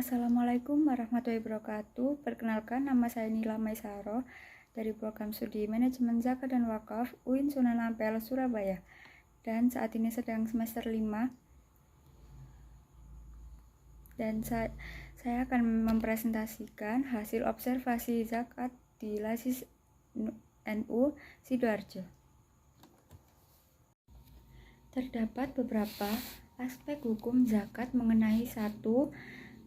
Assalamualaikum warahmatullahi wabarakatuh. Perkenalkan, nama saya Nila Maisaro dari program studi Manajemen Zakat dan Wakaf UIN Sunan Ampel, Surabaya. Dan saat ini sedang semester 5. Dan saya akan mempresentasikan hasil observasi zakat di Lazis NU Sidoarjo. Terdapat beberapa aspek hukum zakat mengenai 1.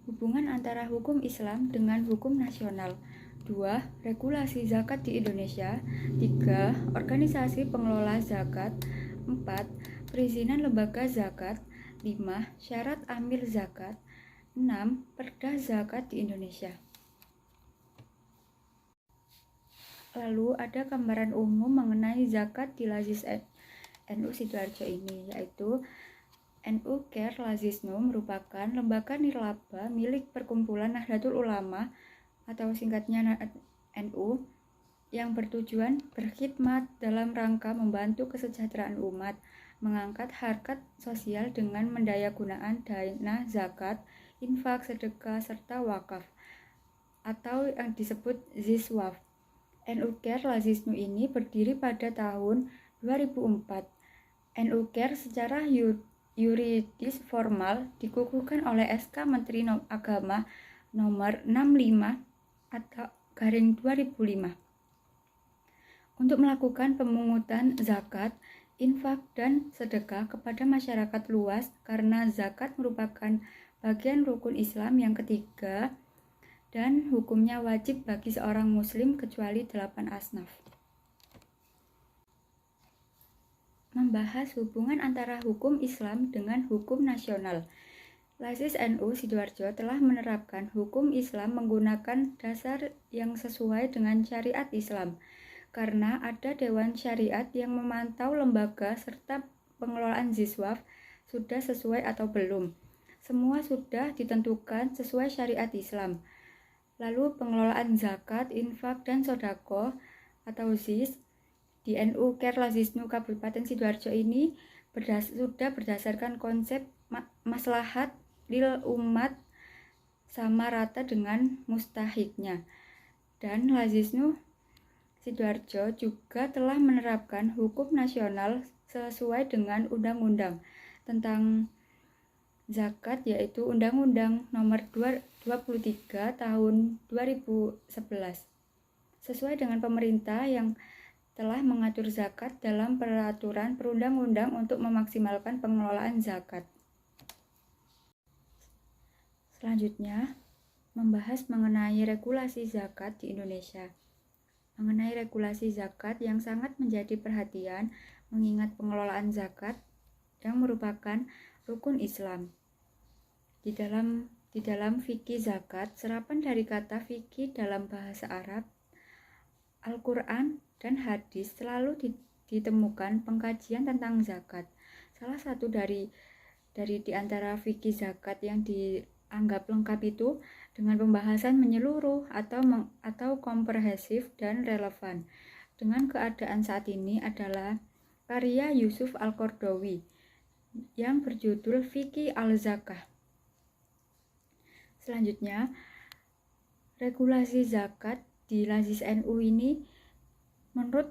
Hubungan antara hukum Islam dengan hukum nasional. 2. Regulasi zakat di Indonesia. 3. Organisasi pengelola zakat. 4. Perizinan lembaga zakat. 5. Syarat amil zakat. 6. Perda zakat di Indonesia. Lalu ada gambaran umum mengenai zakat di Lazis NU Sidoarjo ini, yaitu NU Care Lazisnu merupakan lembaga nirlaba milik Perkumpulan Nahdlatul Ulama atau singkatnya NU yang bertujuan berkhidmat dalam rangka membantu kesejahteraan umat, mengangkat harkat sosial dengan mendayagunaan dana zakat, infak, sedekah, serta wakaf atau yang disebut ziswaf. NU Care Lazisnu ini berdiri pada tahun 2004. NU Care secara yuridis formal dikukuhkan oleh SK Menteri Agama nomor 65 atau garing 2005 untuk melakukan pemungutan zakat, infak, dan sedekah kepada masyarakat luas karena zakat merupakan bagian rukun Islam yang ketiga dan hukumnya wajib bagi seorang muslim kecuali 8 asnaf. Membahas hubungan antara hukum Islam dengan hukum nasional. Lazis NU Sidoarjo telah menerapkan hukum Islam menggunakan dasar yang sesuai dengan syariat Islam, karena ada Dewan Syariat yang memantau lembaga serta pengelolaan ziswaf sudah sesuai atau belum. Semua sudah ditentukan sesuai syariat Islam. Lalu pengelolaan zakat, infak, dan sodako atau ZIS di NU Care Lazisnu Kabupaten Sidoarjo ini sudah berdasarkan konsep maslahat lil umat sama rata dengan mustahiknya. Dan Lazisnu Sidoarjo juga telah menerapkan hukum nasional sesuai dengan undang-undang tentang zakat, yaitu Undang-Undang Nomor 23 Tahun 2011. Sesuai dengan pemerintah yang telah mengatur zakat dalam peraturan perundang-undang untuk memaksimalkan pengelolaan zakat. Selanjutnya, membahas mengenai regulasi zakat di Indonesia. Mengenai regulasi zakat yang sangat menjadi perhatian mengingat pengelolaan zakat yang merupakan rukun Islam. Di dalam fikih zakat, serapan dari kata fikih dalam bahasa Arab, Al-Quran, dan hadis selalu ditemukan pengkajian tentang zakat. Salah satu dari di antara fikih zakat yang dianggap lengkap itu dengan pembahasan menyeluruh atau komprehensif dan relevan dengan keadaan saat ini adalah karya Yusuf Al-Qaradawi yang berjudul Fikih Al-Zakah. Selanjutnya, regulasi zakat di Lazis NU ini menurut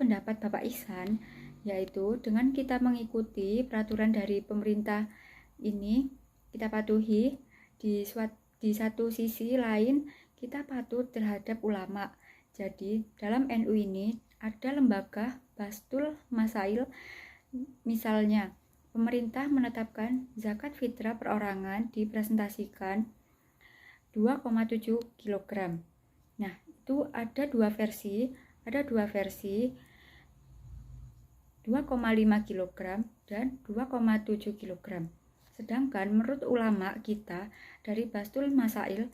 pendapat Bapak Ihsan, yaitu dengan kita mengikuti peraturan dari pemerintah ini, kita patuhi, di satu sisi lain kita patuh terhadap ulama. Jadi dalam NU ini ada lembaga Bastul Masail, misalnya pemerintah menetapkan zakat fitrah perorangan dipresentasikan 2,7 kg. Nah, itu ada dua versi 2,5 kg dan 2,7 kg. Sedangkan menurut ulama kita dari Bastul Masail,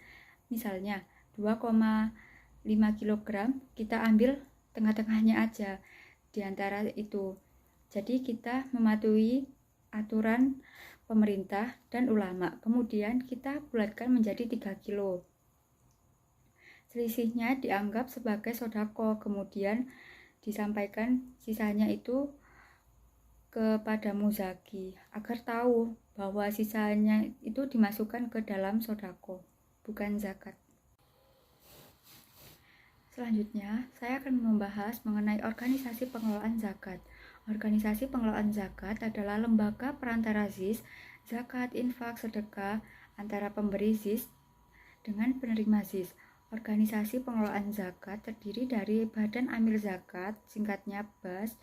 misalnya 2,5 kg kita ambil tengah-tengahnya aja di antara itu. Jadi kita mematuhi aturan pemerintah dan ulama. Kemudian kita bulatkan menjadi 3 kilo. Selisihnya dianggap sebagai sodako, kemudian disampaikan sisanya itu kepada muzaki agar tahu bahwa sisanya itu dimasukkan ke dalam sodako, bukan zakat. Selanjutnya, saya akan membahas mengenai organisasi pengelolaan zakat. Organisasi pengelolaan zakat adalah lembaga perantara ZIS, zakat, infak, sedekah antara pemberi ZIS dengan penerima ZIS. Organisasi pengelolaan zakat terdiri dari Badan Amil Zakat, singkatnya BAS,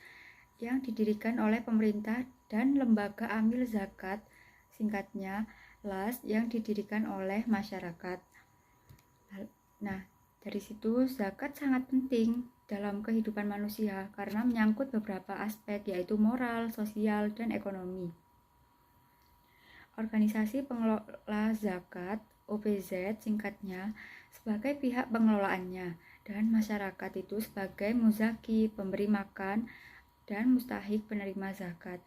yang didirikan oleh pemerintah, dan Lembaga Amil Zakat, singkatnya LAS, yang didirikan oleh masyarakat. Nah, dari situ zakat sangat penting dalam kehidupan manusia karena menyangkut beberapa aspek, yaitu moral, sosial, dan ekonomi. Organisasi pengelola zakat, OPZ singkatnya, sebagai pihak pengelolaannya, dan masyarakat itu sebagai muzaki, pemberi makan, dan mustahik penerima zakat.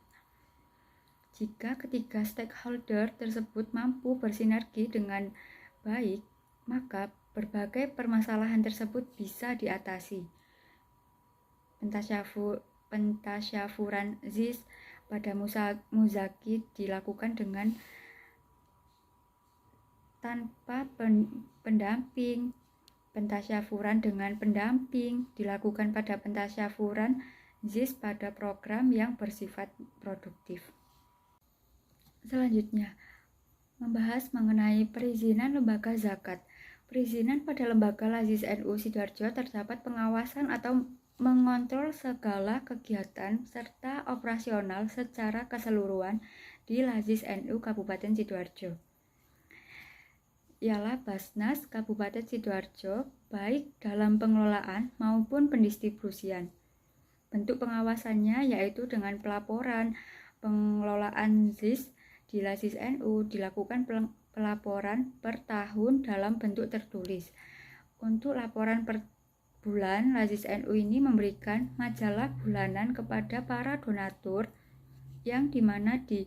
Jika ketiga stakeholder tersebut mampu bersinergi dengan baik, maka berbagai permasalahan tersebut bisa diatasi. Pentasyafuran ZIS pada muzaki dilakukan dengan tanpa pendamping. Pentasyafuran dengan pendamping dilakukan pada pentasyafuran ZIS pada program yang bersifat produktif. Selanjutnya, membahas mengenai perizinan lembaga zakat. Perizinan pada lembaga LAZIS NU Sidoarjo terdapat pengawasan atau mengontrol segala kegiatan serta operasional secara keseluruhan di LAZIS NU Kabupaten Sidoarjo. Ialah Basnas Kabupaten Sidoarjo, baik dalam pengelolaan maupun pendistribusian. Bentuk pengawasannya yaitu dengan pelaporan. Pengelolaan ZIS di LAZIS NU dilakukan pelaporan per tahun dalam bentuk tertulis. Untuk laporan per bulan, LAZIS NU ini memberikan majalah bulanan kepada para donatur, yang dimana di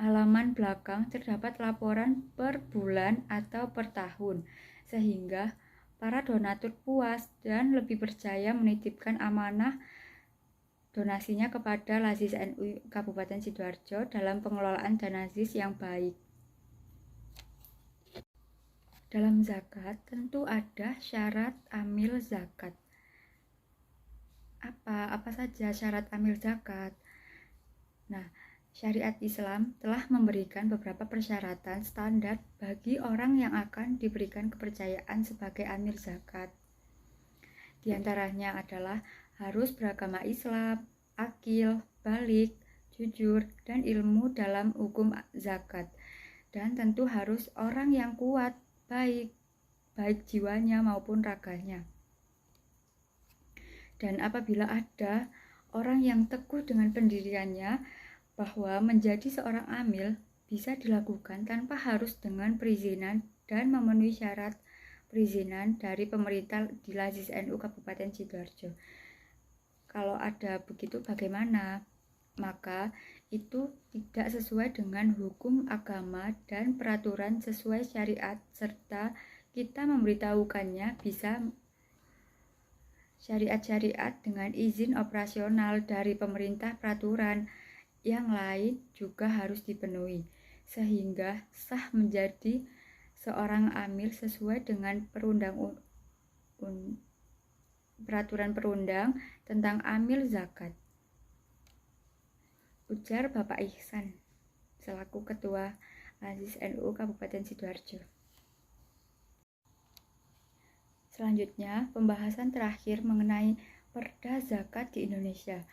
halaman belakang terdapat laporan per bulan atau per tahun, sehingga para donatur puas dan lebih percaya menitipkan amanah donasinya kepada LAZIS NU Kabupaten Sidoarjo dalam pengelolaan dana ZIS yang baik. Dalam zakat tentu ada syarat amil zakat. Apa saja syarat amil zakat? Nah, syariat Islam telah memberikan beberapa persyaratan standar bagi orang yang akan diberikan kepercayaan sebagai amil zakat. Di antaranya adalah harus beragama Islam, akil, balik, jujur, dan ilmu dalam hukum zakat. Dan tentu harus orang yang kuat, baik jiwanya maupun raganya. Dan apabila ada orang yang teguh dengan pendiriannya bahwa menjadi seorang amil bisa dilakukan tanpa harus dengan perizinan dan memenuhi syarat perizinan dari pemerintah di LAZIS NU Kabupaten Sidoarjo. Kalau ada begitu bagaimana? Maka itu tidak sesuai dengan hukum agama dan peraturan sesuai syariat, serta kita memberitahukannya bisa syariat-syariat dengan izin operasional dari pemerintah. Peraturan yang lain juga harus dipenuhi, sehingga sah menjadi seorang amil sesuai dengan peraturan perundang tentang amil zakat. Ujar Bapak Ihsan selaku Ketua LAZIS NU Kabupaten Sidoarjo. Selanjutnya, pembahasan terakhir mengenai Perda Zakat di Indonesia.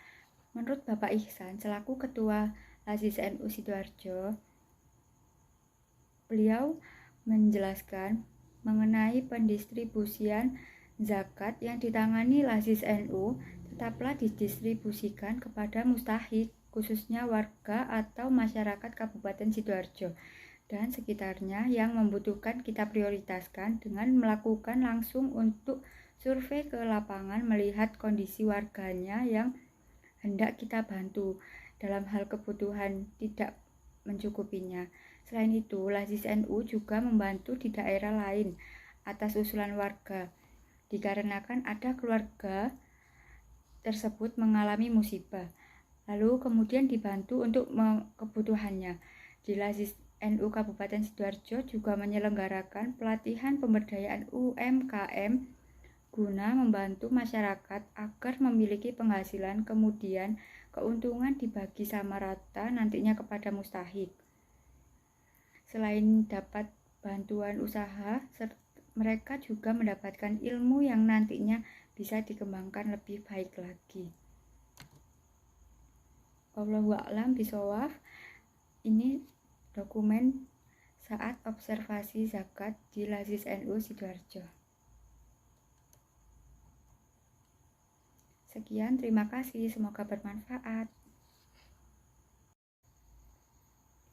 Menurut Bapak Ihsan selaku Ketua LAZIS NU Sidoarjo, beliau menjelaskan mengenai pendistribusian zakat yang ditangani LAZIS NU tetaplah didistribusikan kepada mustahik, khususnya warga atau masyarakat Kabupaten Sidoarjo dan sekitarnya yang membutuhkan. Kita prioritaskan dengan melakukan langsung untuk survei ke lapangan, melihat kondisi warganya yang hendak kita bantu dalam hal kebutuhan tidak mencukupinya. Selain itu, LAZIS NU juga membantu di daerah lain atas usulan warga, dikarenakan ada keluarga tersebut mengalami musibah, lalu kemudian dibantu untuk kebutuhannya. di Lazis NU Kabupaten Sidoarjo juga menyelenggarakan pelatihan pemberdayaan UMKM guna membantu masyarakat agar memiliki penghasilan, kemudian keuntungan dibagi sama rata nantinya kepada mustahik. Selain dapat bantuan usaha, mereka juga mendapatkan ilmu yang nantinya bisa dikembangkan lebih baik lagi. Wallahu a'lam bishawab. Ini dokumen saat observasi zakat di Lazis NU Sidoarjo. Sekian, terima kasih, semoga bermanfaat.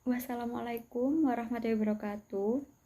Wassalamualaikum warahmatullahi wabarakatuh.